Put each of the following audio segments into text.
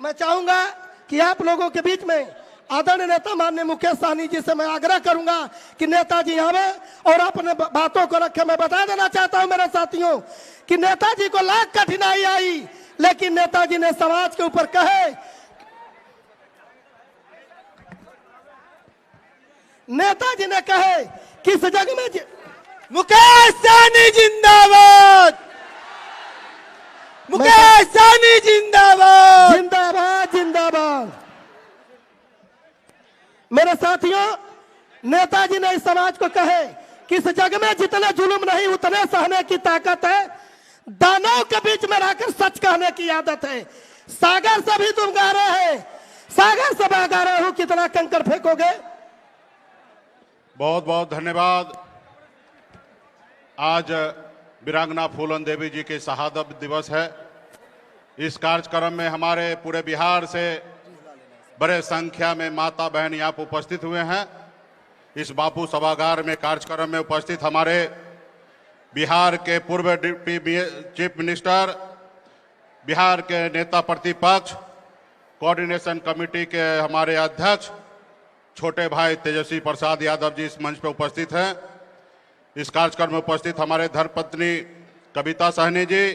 मैं चाहूंगा कि आप लोगों के बीच में आदरणीय नेता माननीय मुकेश सहनी जी से मैं आग्रह करूंगा कि नेताजी आवे और अपने बातों को रखे। मैं बता देना चाहता हूं मेरे साथियों कि नेताजी को लाख कठिनाई आई, लेकिन नेताजी ने समाज के ऊपर कहे, नेताजी ने कहे किस जग में मुकेश सहनी जिंदाबाद, मुकेश सहनी जिंदाबाद, जिंदाबाद जिंदाबाद। मेरे साथियों, नेताजी ने इस समाज को कहे कि इस जग में जितने जुल्म नहीं उतने सहने की ताकत है, दानव के बीच में रहकर सच कहने की आदत है। सागर से भी तुम गा रहे हैं, सागर से मैं गा रहा हूं, कितना कंकड़ फेंकोगे। बहुत बहुत धन्यवाद। आज वीरांगना फूलन देवी जी के शहादत दिवस है। इस कार्यक्रम में हमारे पूरे बिहार से बड़े संख्या में माता बहन यहाँ पर उपस्थित हुए हैं। इस बापू सभागार में कार्यक्रम में उपस्थित हमारे बिहार के पूर्व डिप्टी चीफ मिनिस्टर, बिहार के नेता प्रतिपक्ष, कोऑर्डिनेशन कमेटी के हमारे अध्यक्ष छोटे भाई तेजस्वी प्रसाद यादव जी इस मंच पर उपस्थित हैं। इस कार्यक्रम में उपस्थित हमारे धर्मपत्नी कविता सहनी जी,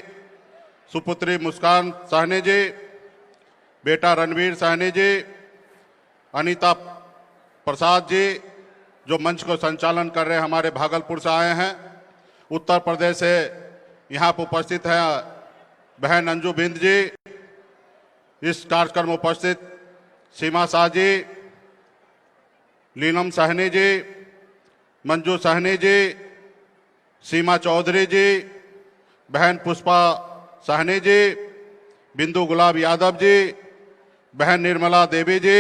सुपुत्री मुस्कान सहनी जी, बेटा रणवीर सहनी जी, अनीता प्रसाद जी जो मंच को संचालन कर रहे हैं, हमारे भागलपुर से आए हैं। उत्तर प्रदेश से यहाँ पर उपस्थित हैं बहन अंजू बिंद जी। इस कार्यक्रम में उपस्थित सीमा शाह जी, लीनम सहनी जी, मंजू सहनी जी, सीमा चौधरी जी, बहन पुष्पा सहनी जी, बिंदु गुलाब यादव जी, बहन निर्मला देवी जी।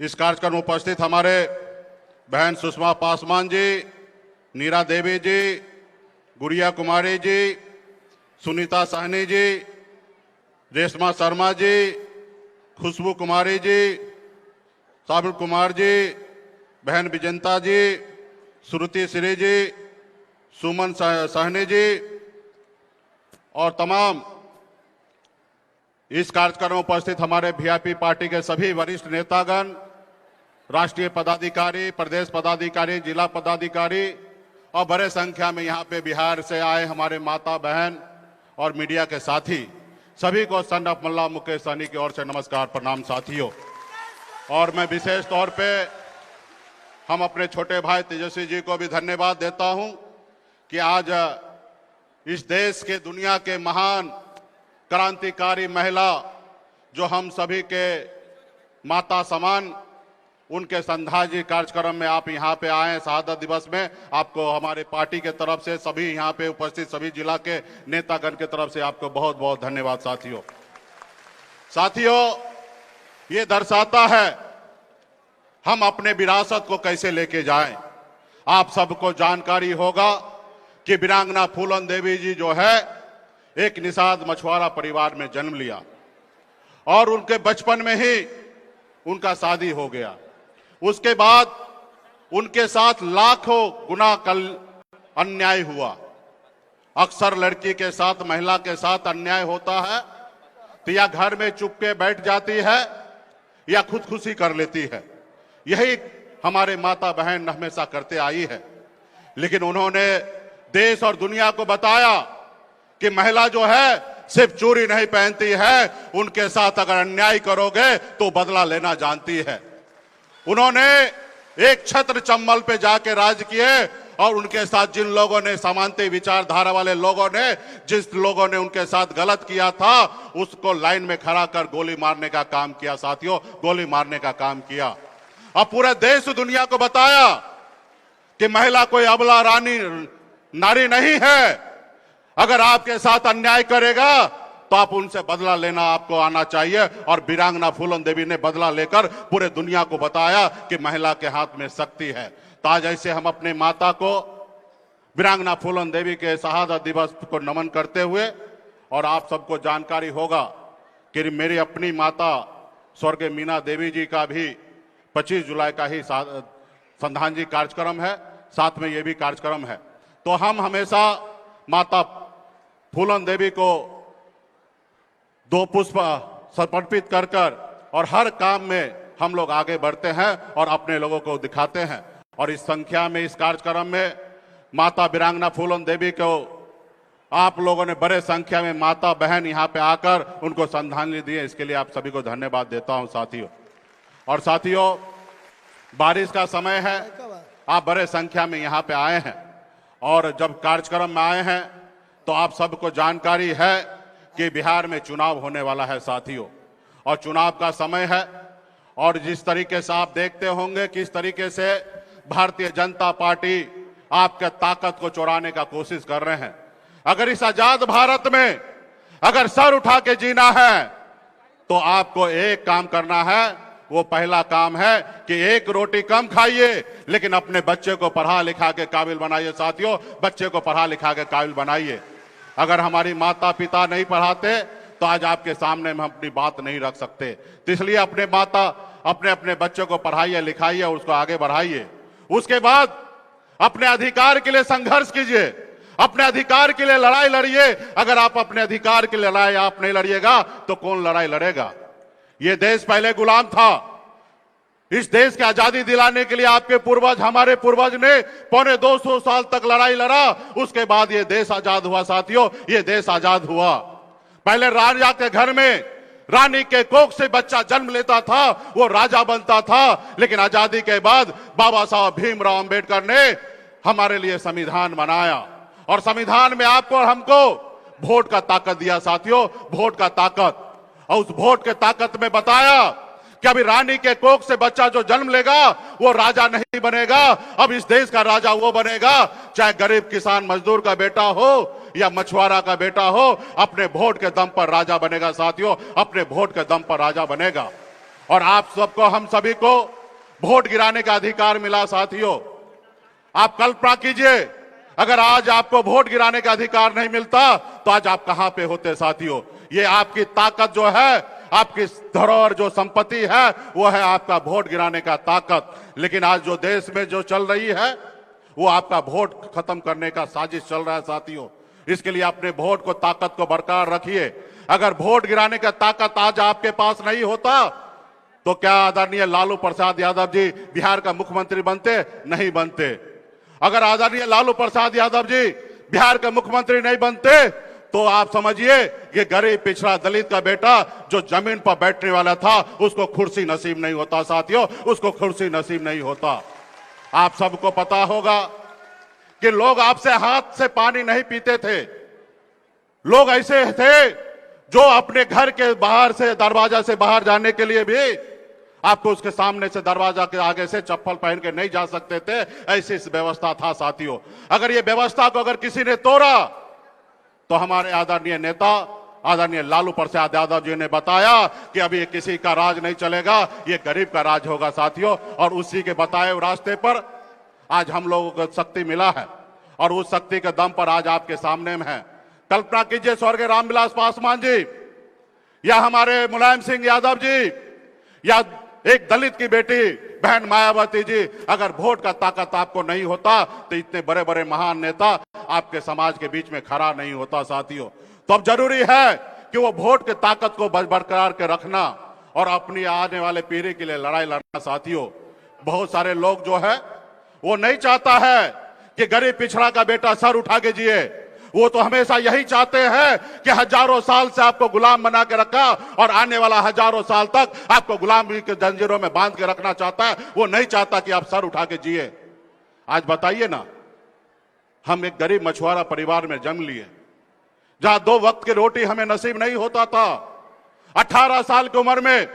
इस कार्यक्रम में उपस्थित हमारे बहन सुषमा पासवान जी, नीरा देवी जी, गुड़िया कुमारी जी, सुनीता सहनी जी, रेशमा शर्मा जी, खुशबू कुमारी जी, साबिर कुमार जी, बहन विजंता जी, श्रुति श्री जी, सुमन सहनी जी और तमाम इस कार्यक्रम में उपस्थित हमारे वीआईपी पार्टी के सभी वरिष्ठ नेतागण, राष्ट्रीय पदाधिकारी, प्रदेश पदाधिकारी, जिला पदाधिकारी और बड़े संख्या में यहाँ पे बिहार से आए हमारे माता बहन और मीडिया के साथी, सभी को सन ऑफ मल्ला मुकेश सहनी की ओर से नमस्कार प्रणाम साथियों। और मैं विशेष तौर पे हम अपने छोटे भाई तेजस्वी जी को भी धन्यवाद देता हूं कि आज इस देश के, दुनिया के महान क्रांतिकारी महिला जो हम सभी के माता समान, उनके श्रद्धांजलि कार्यक्रम में आप यहाँ पे आए शहादत दिवस में। आपको हमारे पार्टी के तरफ से, सभी यहाँ पे उपस्थित सभी जिला के नेतागण के तरफ से आपको बहुत बहुत धन्यवाद साथियों। साथियों, ये दर्शाता है हम अपने विरासत को कैसे लेके जाएं। आप सबको जानकारी होगा कि वीरांगना फूलन देवी जी जो है एक निषाद मछुआरा परिवार में जन्म लिया और उनके बचपन में ही उनका शादी हो गया। उसके बाद उनके साथ लाखों गुना कल अन्याय हुआ। अक्सर लड़की के साथ, महिला के साथ अन्याय होता है तो या घर में चुपके बैठ जाती है या खुदकुशी कर लेती है। यही हमारे माता बहन हमेशा करते आई है। लेकिन उन्होंने देश और दुनिया को बताया कि महिला जो है सिर्फ चूड़ी नहीं पहनती है, उनके साथ अगर अन्याय करोगे तो बदला लेना जानती है। उन्होंने एक छत्र चंबल पे जाके राज किए और उनके साथ जिन लोगों ने, समानती विचारधारा वाले लोगों ने, जिस लोगों ने उनके साथ गलत किया था उसको लाइन में खड़ा कर गोली मारने का काम किया साथियों, गोली मारने का काम किया। और पूरे देश दुनिया को बताया कि महिला कोई अबला नारी नहीं है। अगर आपके साथ अन्याय करेगा तो आप उनसे बदला लेना आपको आना चाहिए। और वीरांगना फूलन देवी ने बदला लेकर पूरे दुनिया को बताया कि महिला के हाथ में शक्ति है। तो आज ऐसे हम अपने माता को, वीरांगना फूलन देवी के शहादत दिवस को नमन करते हुए, और आप सबको जानकारी होगा कि मेरी अपनी माता स्वर्गीय मीना देवी जी का भी 25 जुलाई का ही श्रद्धांजलि कार्यक्रम है, साथ में ये भी कार्यक्रम है। तो हम हमेशा माता फूलन देवी को 2 पुष्प समर्पित कर कर और हर काम में हम लोग आगे बढ़ते हैं और अपने लोगों को दिखाते हैं। और इस संख्या में, इस कार्यक्रम में माता वीरांगना फूलन देवी को आप लोगों ने बड़े संख्या में माता बहन यहाँ पे आकर उनको श्रद्धांजलि दी है, इसके लिए आप सभी को धन्यवाद देता हूं साथियों। और साथियों, बारिश का समय है, आप बड़े संख्या में यहाँ पे आए हैं और जब कार्यक्रम में आए हैं तो आप सबको जानकारी है कि बिहार में चुनाव होने वाला है साथियों, और चुनाव का समय है। और जिस तरीके से आप देखते होंगे किस तरीके से भारतीय जनता पार्टी आपके ताकत को चुराने का कोशिश कर रहे हैं। अगर इस आजाद भारत में अगर सर उठा के जीना है तो आपको एक काम करना है, वो पहला काम है कि एक रोटी कम खाइए लेकिन अपने बच्चे को पढ़ा लिखा के काबिल बनाइए साथियों, बच्चे को पढ़ा लिखा के काबिल बनाइए। अगर हमारी माता पिता नहीं पढ़ाते तो आज आपके सामने हम अपनी बात नहीं रख सकते। तो इसलिए अपने अपने बच्चों को पढ़ाइए लिखाइए, उसको आगे बढ़ाइए। उसके बाद अपने अधिकार के लिए संघर्ष कीजिए, अपने अधिकार के लिए लड़ाई लड़िए। अगर आप अपने अधिकार की लड़ाई आप नहीं लड़िएगा तो कौन लड़ाई लड़ेगा। ये देश पहले गुलाम था, इस देश की आजादी दिलाने के लिए आपके पूर्वज, हमारे पूर्वज ने 250 साल तक लड़ाई लड़ा, उसके बाद ये देश आजाद हुआ साथियों। ये देश आजाद हुआ। पहले राजा के घर में रानी के कोख से बच्चा जन्म लेता था, वो राजा बनता था। लेकिन आजादी के बाद बाबा साहब भीमराव अंबेडकर ने हमारे लिए संविधान बनाया और संविधान में आपको और हमको वोट का ताकत दिया साथियों, वोट का ताकत। और उस वोट के ताकत में बताया कि अभी रानी के कोख से बच्चा जो जन्म लेगा वो राजा नहीं बनेगा, अब इस देश का राजा वो बनेगा, चाहे गरीब किसान मजदूर का बेटा हो या मछुआरा का बेटा हो, अपने वोट के दम पर राजा बनेगा साथियों, अपने वोट के दम पर राजा बनेगा। और आप सबको, हम सभी को वोट गिराने का अधिकार मिला साथियों। आप कल्पना कीजिए, अगर आज आपको वोट गिराने का अधिकार नहीं मिलता तो आज आप कहां पे होते साथियों। ये आपकी ताकत जो है, आपकी धरोहर जो संपत्ति है, वो है आपका वोट गिराने का ताकत। लेकिन आज जो देश में जो चल रही है वो आपका वोट खत्म करने का साजिश चल रहा है साथियों। इसके लिए अपने वोट को, ताकत को बरकरार रखिए। अगर वोट गिराने का ताकत आज आपके पास नहीं होता तो क्या आदरणीय लालू प्रसाद यादव जी बिहार का मुख्यमंत्री बनते? नहीं बनते। अगर आदरणीय लालू प्रसाद यादव जी बिहार के मुख्यमंत्री नहीं बनते तो आप समझिए कि गरीब पिछड़ा दलित का बेटा जो जमीन पर बैठने वाला था उसको कुर्सी नसीब नहीं होता साथियों, उसको कुर्सी नसीब नहीं होता। आप सबको पता होगा कि लोग आपसे हाथ से पानी नहीं पीते थे। लोग ऐसे थे जो अपने घर के बाहर से, दरवाजा से बाहर जाने के लिए भी आपको उसके सामने से, दरवाजा के आगे से चप्पल पहन के नहीं जा सकते थे। ऐसी व्यवस्था था साथियों। अगर ये व्यवस्था को अगर किसी ने तोड़ा तो हमारे आदरणीय नेता आदरणीय लालू प्रसाद यादव जी ने बताया कि अभी किसी का राज नहीं चलेगा, ये गरीब का राज होगा साथियों। और उसी के बताए रास्ते पर आज हम लोगों को शक्ति मिला है और उस शक्ति के दम पर आज आपके सामने में है। कल्पना कीजिए, स्वर्गीय रामविलास पासवान जी या हमारे मुलायम सिंह यादव जी या एक दलित की बेटी बहन मायावती जी, अगर वोट का ताकत आपको नहीं होता तो इतने बड़े बड़े महान नेता आपके समाज के बीच में खड़ा नहीं होता साथियों। तो अब जरूरी है कि वो वोट के ताकत को बरकरार के रखना और अपनी आने वाले पीढ़ी के लिए लड़ाई लड़ना साथियों। बहुत सारे लोग जो है वो नहीं चाहता है कि गरीब पिछड़ा का बेटा सर उठा के जिए। वो तो हमेशा यही चाहते हैं कि हजारों साल से आपको गुलाम बना के रखा और आने वाला हजारों साल तक आपको गुलामी के जंजीरों में बांध के रखना चाहता है। वो नहीं चाहता कि आप सर उठा के जिए। आज बताइए ना, हम एक गरीब मछुआरा परिवार में जन्म लिए जहां 2 वक्त की रोटी हमें नसीब नहीं होता था। 18 साल की उम्र में,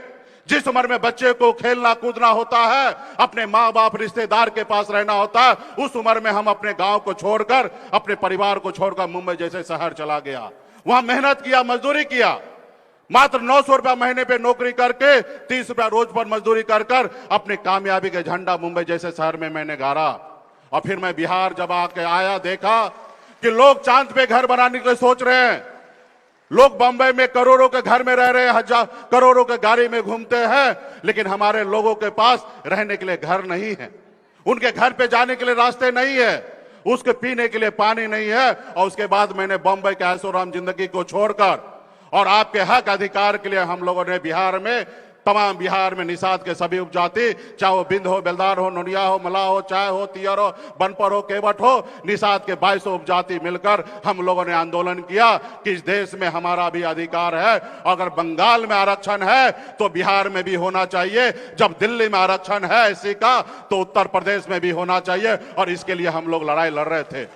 जिस उम्र में बच्चे को खेलना कूदना होता है, अपने माँ बाप रिश्तेदार के पास रहना होता है, उस उम्र में हम अपने गांव को छोड़कर, अपने परिवार को छोड़कर मुंबई जैसे शहर चला गया। वहां मेहनत किया, मजदूरी किया, मात्र 900 रुपया महीने पे नौकरी करके 30 रुपया रोज पर मजदूरी कर कर अपनी कामयाबी के झंडा मुंबई जैसे शहर में मैंने गाड़ा। और फिर मैं बिहार जब आके आया, देखा कि लोग चांद पे घर बनाने के लिए सोच रहे हैं, लोग बंबई में करोड़ों के घर में रह रहे हैं, हजार करोड़ों के गाड़ी में घूमते हैं, लेकिन हमारे लोगों के पास रहने के लिए घर नहीं है, उनके घर पे जाने के लिए रास्ते नहीं है, उसके पीने के लिए पानी नहीं है। और उसके बाद मैंने बम्बई के ऐशोआराम जिंदगी को छोड़कर और आपके हक अधिकार के लिए हम लोगों ने बिहार में, तमाम बिहार में निषाद के सभी उपजाति, चाहे वो बिंद हो, बेलदार हो, नोनिया हो, मला हो, चाय हो, तियर हो, बनपर हो, केवट हो, निषाद के 2200 उपजाति मिलकर हम लोगों ने आंदोलन किया कि इस देश में हमारा भी अधिकार है। अगर बंगाल में आरक्षण है तो बिहार में भी होना चाहिए। जब दिल्ली में आरक्षण है एससी का तो उत्तर प्रदेश में भी होना चाहिए। और इसके लिए हम लोग लड़ाई लड़ रहे थे।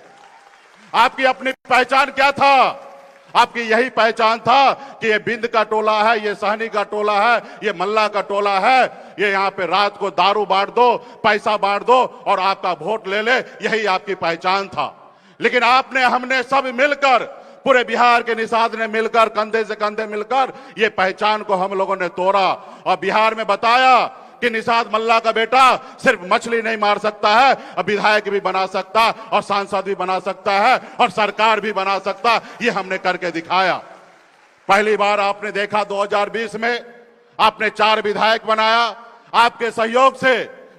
आपकी अपनी पहचान क्या था? आपकी यही पहचान था कि ये बिंद का टोला है, ये सहनी का टोला है, ये मल्ला का टोला है, ये यहाँ पे रात को दारू बांट दो, पैसा बांट दो और आपका वोट ले ले, यही आपकी पहचान था। लेकिन आपने, हमने सब मिलकर, पूरे बिहार के निषाद ने मिलकर, कंधे से कंधे मिलकर ये पहचान को हम लोगों ने तोड़ा और बिहार में बताया कि निषाद मल्ला का बेटा सिर्फ मछली नहीं मार सकता है, अब विधायक भी बना सकता और सांसद भी बना सकता है और सरकार भी बना सकता। ये हमने करके दिखाया। पहली बार आपने देखा 2020 में आपने 4 विधायक बनाया। आपके सहयोग से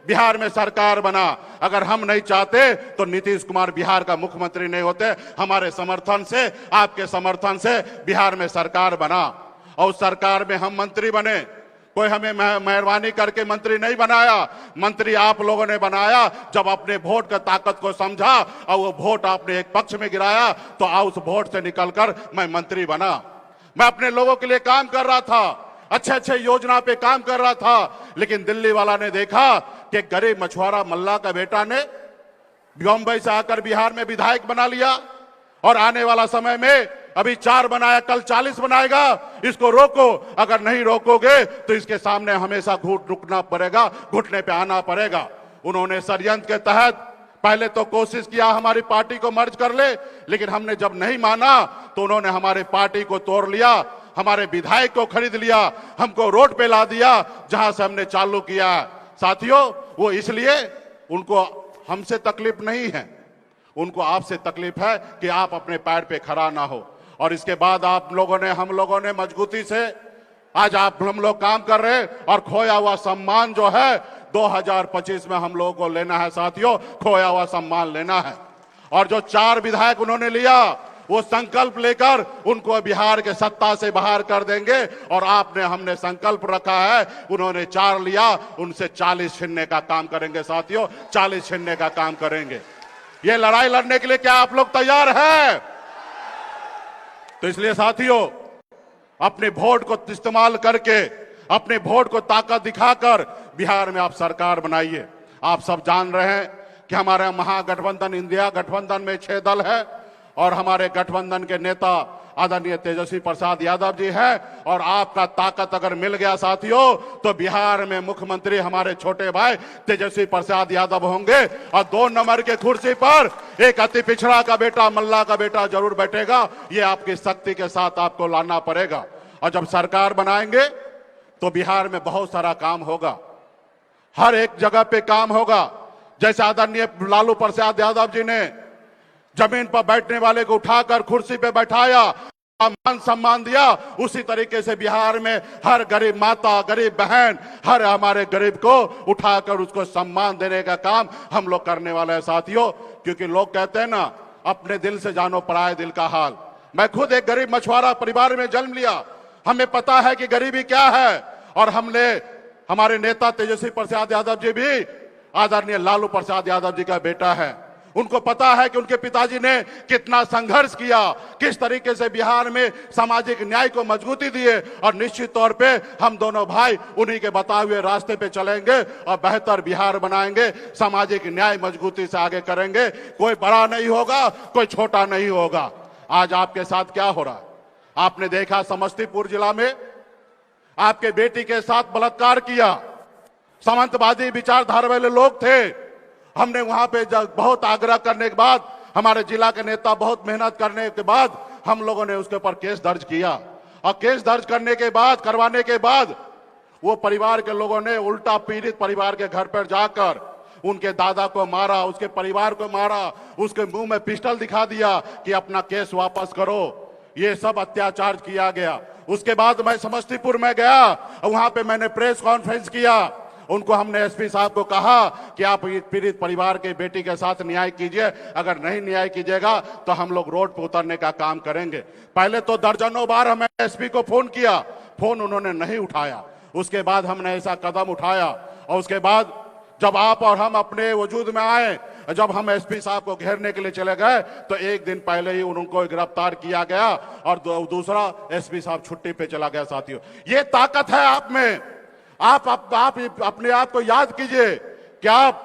बिहार में सरकार बना। अगर हम नहीं चाहते तो नीतीश कुमार बिहार का मुख्यमंत्री नहीं होते। हमारे समर्थन से, आपके समर्थन से बिहार में सरकार बना और उस सरकार में हम मंत्री बने। कोई हमें मेहरबानी करके मंत्री नहीं बनाया, मंत्री आप लोगों ने बनाया। जब अपने वोट का ताकत को समझा और वो वोट आपने एक पक्ष में गिराया तो उस वोट से निकलकर मैं मंत्री बना। मैं अपने लोगों के लिए काम कर रहा था, अच्छे अच्छे योजना पे काम कर रहा था। लेकिन दिल्ली वाला ने देखा कि गरीब मछुआरा मल्ला का बेटा ने बम्बई से आकर बिहार में विधायक बना लिया और आने वाला समय में अभी 4 बनाया, कल 40 बनाएगा। इसको रोको। अगर नहीं रोकोगे तो इसके सामने हमेशा रुकना पड़ेगा, घुटने पे आना पड़ेगा। उन्होंने षड्यंत्र के तहत पहले तो कोशिश किया हमारी पार्टी को मर्ज कर ले, लेकिन हमने जब नहीं माना तो उन्होंने हमारी पार्टी को तोड़ लिया, हमारे विधायक को खरीद लिया, हमको रोड पे ला दिया जहां से हमने चालू किया। साथियों, वो इसलिए, उनको हमसे तकलीफ नहीं है, उनको आपसे तकलीफ है कि आप अपने पैर पे खड़ा ना हो। और इसके बाद आप लोगों ने, हम लोगों ने मजबूती से आज हम लोग काम कर रहे हैं और खोया हुआ सम्मान जो है 2025 में हम लोगों को लेना है। साथियों, खोया हुआ सम्मान लेना है। और जो 4 विधायक उन्होंने लिया वो संकल्प लेकर उनको बिहार के सत्ता से बाहर कर देंगे। और आपने, हमने संकल्प रखा है, उन्होंने 4 लिया, उनसे 40 छीनने का काम करेंगे। साथियों, 40 छीनने का काम करेंगे। ये लड़ाई लड़ने के लिए क्या आप लोग तैयार हैं? तो इसलिए साथियों, अपने वोट को इस्तेमाल करके, अपने वोट को ताकत दिखाकर बिहार में आप सरकार बनाइए। आप सब जान रहे हैं कि हमारे महागठबंधन, इंडिया गठबंधन में 6 दल है और हमारे गठबंधन के नेता आदरणीय तेजस्वी प्रसाद यादव जी हैं। और आपका ताकत अगर मिल गया साथियों तो बिहार में मुख्यमंत्री हमारे छोटे भाई तेजस्वी प्रसाद यादव होंगे और 2 नंबर के कुर्सी पर एक अति पिछड़ा का बेटा, मल्ला का बेटा जरूर बैठेगा। ये आपकी शक्ति के साथ आपको लाना पड़ेगा। और जब सरकार बनाएंगे तो बिहार में बहुत सारा काम होगा, हर एक जगह पे काम होगा। जैसे आदरणीय लालू प्रसाद यादव जी ने जमीन पर बैठने वाले को उठाकर कुर्सी पे बैठाया, मान सम्मान दिया, उसी तरीके से बिहार में हर गरीब माता, गरीब बहन, हर हमारे गरीब को उठाकर उसको सम्मान देने का काम हम लोग करने वाले हैं। साथियों, क्योंकि लोग कहते हैं ना, अपने दिल से जानो पराये दिल का हाल। मैं खुद एक गरीब मछुआरा परिवार में जन्म लिया, हमें पता है कि गरीबी क्या है। और हमने, हमारे नेता तेजस्वी प्रसाद यादव जी भी आदरणीय लालू प्रसाद यादव जी का बेटा है। उनको पता है कि उनके पिताजी ने कितना संघर्ष किया, किस तरीके से बिहार में सामाजिक न्याय को मजबूती दिए। और निश्चित तौर पे हम दोनों भाई उन्हीं के बताए हुए रास्ते पे चलेंगे और बेहतर बिहार बनाएंगे, सामाजिक न्याय मजबूती से आगे करेंगे। कोई बड़ा नहीं होगा, कोई छोटा नहीं होगा। आज आपके साथ क्या हो रहा है? आपने देखा समस्तीपुर जिला में आपके बेटी के साथ बलात्कार किया, सामंतवादी विचारधारा वाले लोग थे। हमने वहां पे बहुत आग्रह करने के बाद, हमारे जिला के नेता बहुत मेहनत करने के बाद हम लोगों ने उसके ऊपर केस दर्ज किया। और केस दर्ज करने के बाद, करवाने के बाद, वो परिवार के लोगों ने उल्टा पीड़ित परिवार के घर पर जाकर उनके दादा को मारा, उसके परिवार को मारा, उसके मुंह में पिस्टल दिखा दिया कि अपना केस वापस करो। ये सब अत्याचार किया गया। उसके बाद मैं समस्तीपुर में गया, वहां पे मैंने प्रेस कॉन्फ्रेंस किया उनको हमने एसपी साहब को कहा कि आप पीड़ित परिवार के बेटी के साथ न्याय कीजिए, अगर नहीं न्याय कीजिएगा तो हम लोग रोड पर उतरने का काम करेंगे। पहले तो दर्जनों बार हमें एसपी को फोन किया, फोन उन्होंने नहीं उठाया। उसके बाद हमने ऐसा कदम उठाया और उसके बाद जब आप और हम अपने वजूद में आए, जब हम एसपी साहब को घेरने के लिए चले गए तो एक दिन पहले ही उनको गिरफ्तार किया गया और दूसरा एसपी साहब छुट्टी पे चला गया। साथियों, ये ताकत है आप में। आप अपने आप को याद कीजिए कि आप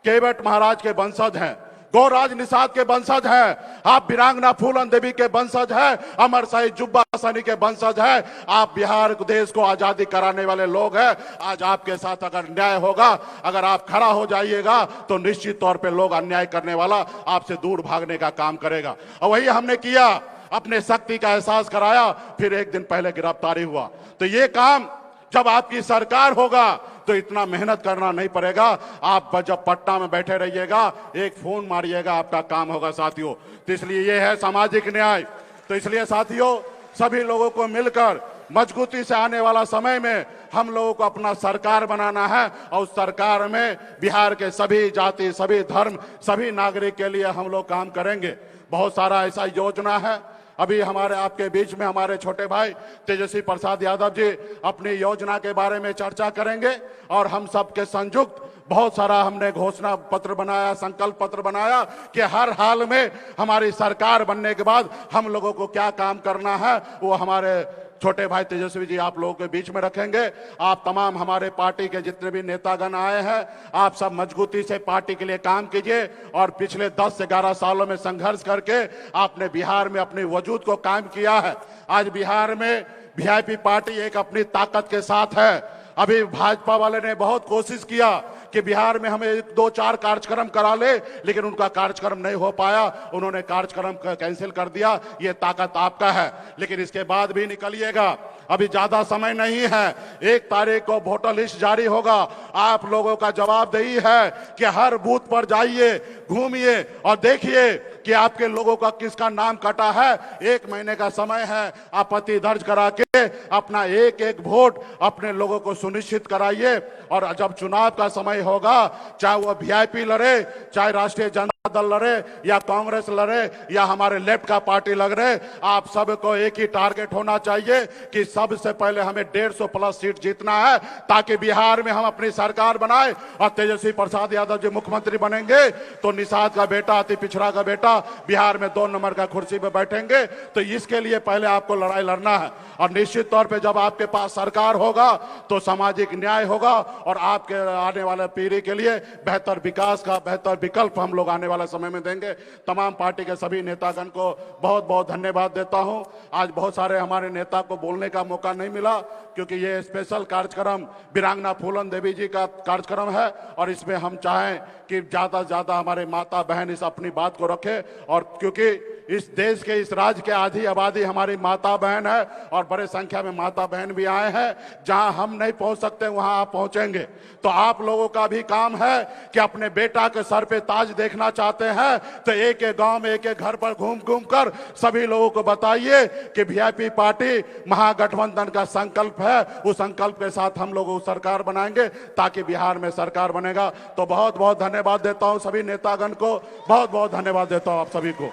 केवट महाराज के वंशज हैं, गौराज निषाद के वंशज हैं, आप वीरांगना फूलन देवी के वंशज हैं, अमर शहीद जुब्बा सैनी के वंशज हैं। आप बिहार देश को आजादी कराने वाले लोग हैं। आज आपके साथ अगर न्याय होगा, अगर आप खड़ा हो जाइएगा तो निश्चित तौर पे लोग अन्याय करने वाला आपसे दूर भागने का काम करेगा। और वही हमने किया, अपने शक्ति का एहसास कराया, फिर एक दिन पहले गिरफ्तारी हुआ। तो ये काम जब आपकी सरकार होगा तो इतना मेहनत करना नहीं पड़ेगा। आप जब पटना में बैठे रहिएगा, एक फोन मारिएगा, आपका काम होगा। साथियों, तो इसलिए ये है सामाजिक न्याय। तो इसलिए साथियों, सभी लोगों को मिलकर मजबूती से आने वाला समय में हम लोगों को अपना सरकार बनाना है और उस सरकार में बिहार के सभी जाति, सभी धर्म, सभी नागरिक के लिए हम लोग काम करेंगे। बहुत सारा ऐसा योजना है। अभी हमारे आपके बीच में हमारे छोटे भाई तेजस्वी प्रसाद यादव जी अपनी योजना के बारे में चर्चा करेंगे और हम सब के संयुक्त बहुत सारा हमने घोषणा पत्र बनाया, संकल्प पत्र बनाया कि हर हाल में हमारी सरकार बनने के बाद हम लोगों को क्या काम करना है, वो हमारे छोटे भाई तेजस्वी जी आप लोगों के बीच में रखेंगे। आप तमाम हमारे पार्टी के जितने भी नेतागण आए हैं, आप सब मजबूती से पार्टी के लिए काम कीजिए और पिछले 10 से 11 सालों में संघर्ष करके आपने बिहार में अपने वजूद को कायम किया है। आज बिहार में वीआईपी पार्टी एक अपनी ताकत के साथ है। अभी भाजपा वाले ने बहुत कोशिश किया कि बिहार में हमें 2-4 कार्यक्रम करा ले, लेकिन उनका कार्यक्रम नहीं हो पाया, उन्होंने कार्यक्रम कैंसिल कर दिया। ये ताकत आपका है, लेकिन इसके बाद भी निकलिएगा, अभी ज्यादा समय नहीं है। 1 तारीख को वोटर लिस्ट जारी होगा। आप लोगों का जवाबदेही है कि हर बूथ पर जाइए, घूमिए और देखिए कि आपके लोगों का किसका नाम कटा है। 1 महीने का समय है, आपत्ति दर्ज करा के अपना एक वोट अपने लोगों को सुनिश्चित कराइए। और जब चुनाव का समय होगा, चाहे वो वीआईपी लड़े, चाहे राष्ट्रीय जनता दल लड़े या कांग्रेस लड़े या हमारे लेफ्ट का पार्टी लग रहे, आप सबको एक ही टारगेट होना चाहिए कि सबसे पहले हमें 150+ सीट जीतना है, ताकि बिहार में हम अपनी सरकार बनाए और तेजस्वी प्रसाद यादव जी मुख्यमंत्री बनेंगे तो निषाद का बेटा, अति पिछड़ा का बेटा बिहार में 2 नंबर का कुर्सी पे बैठेंगे। तो इसके लिए पहले आपको लड़ाई लड़ना है और निश्चित तौर पे जब आपके पास सरकार होगा तो सामाजिक न्याय होगा और आपके आने वाले पीढ़ी के लिए बेहतर विकास का बेहतर विकल्प हम लोग आने वाले समय में देंगे। तमाम पार्टी के सभी नेतागण को बहुत बहुत धन्यवाद देता हूं। आज बहुत सारे हमारे नेता को बोलने का मौका नहीं मिला क्योंकि ये स्पेशल कार्यक्रम वीरांगना फूलन देवी जी का कार्यक्रम है और इसमें हम चाहें कि ज्यादा से ज्यादा हमारे माता बहन इस अपनी बात को रखें। और क्योंकि इस देश के, इस राज्य के आधी आबादी हमारी माता बहन है और बड़े संख्या में माता बहन भी आए हैं। जहां हम नहीं पहुंच सकते वहां आप पहुंचेंगे। तो आप लोगों का भी काम है कि अपने बेटा के सर पे ताज देखना चाहते हैं तो एक एक गांव में, एक एक घर पर घूम घूम कर सभी लोगों को बताइए कि वीआईपी पार्टी महागठबंधन का संकल्प है। उस संकल्प के साथ हम लोग सरकार बनाएंगे ताकि बिहार में सरकार बनेगा। तो बहुत बहुत धन्यवाद देता हूं सभी नेतागण को, बहुत बहुत धन्यवाद देता हूं आप सभी को।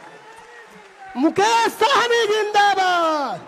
मुकेश सहनी जिंदाबाद।